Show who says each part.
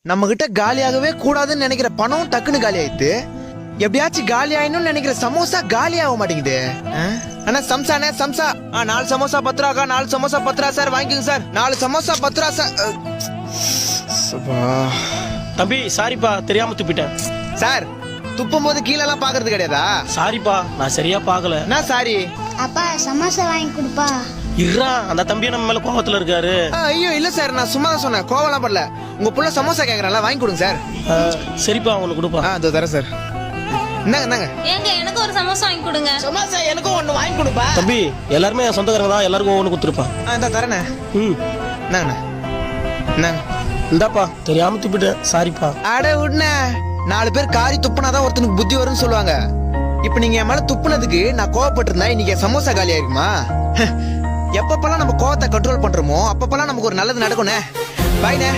Speaker 1: நம்ம கிட்ட காலியாகவே கூடாதுன்னு நினைக்கிற பணம் டக்குன்னு காலி ஆயிடுது. எப்படியாச்சும் காலி ஆயிடணும்னு நினைக்கிற சமோசா காலி ஆக மாட்டேங்குது. அண்ணா சம்சானே சம்சா 4 சமோசா 10 ரூபாக்கா. 4 சமோசா 10 ரூபா சார், வாங்கிக்கோங்க சார். 4 சமோசா 10 ரூபா சார்.
Speaker 2: தம்பி சாரிப்பா, தெரியாம துப்பிட்டேன்.
Speaker 1: சார் துப்பும் போது கீழே எல்லாம் பாக்குறது கிடையாதா?
Speaker 2: சாரிப்பா, நான் சரியா பாக்கல.
Speaker 1: நான் சாரி.
Speaker 3: அப்பா சமோசா வாங்கி கொடுப்பா.
Speaker 2: இருறா, அந்த தம்பி நம்ம மேல கோவத்துல இருக்காரு.
Speaker 1: ஐயோ இல்ல சார், நான் சும்மா தான் சொன்னேன், கோவலாம் படல. உங்க புள்ள சமோசா கேக்குறால, வாங்கி கொடுங்க சார்.
Speaker 2: சரிப்பா, உங்களுக்கு கொடுப்பா.
Speaker 1: அதோ தரேன் சார். என்னங்க
Speaker 4: ஏங்க எனக்கு ஒரு சமோசா வாங்கி கொடுங்க.
Speaker 1: சமோசா எனக்கும் ஒண்ணு வாங்கி கொடுப்பா.
Speaker 2: தம்பி எல்லாருமே என் சொந்தக்காரங்க தான், எல்லாருக்கும் ஒவ்வொன்று கொடுத்துருப்பா.
Speaker 1: இந்த தரேண்ணே. என்னங்கண்ணா என்னங்க?
Speaker 2: இந்தாப்பா, தெரியாம துப்பிட்டேன், சாரிப்பா.
Speaker 1: அட விடுண்ணே, 4 பேர் காரி துப்புனாதான் ஒருத்தனுக்கு புத்தி வரும்னு சொல்லுவாங்க. இப்ப நீங்க என் மேல துப்புனதுக்கு நான் கோவப்பட்டிருந்தா இன்னைக்கு சமோசா காலி ஆயிருக்குமா? எப்பப்பெல்லாம் நம்ம கோவத்தை கண்ட்ரோல் பண்றோமோ அப்பப்பெல்லாம் நமக்கு ஒரு நல்லது நடக்கும்ண்ணே. பாய்ண்ணே.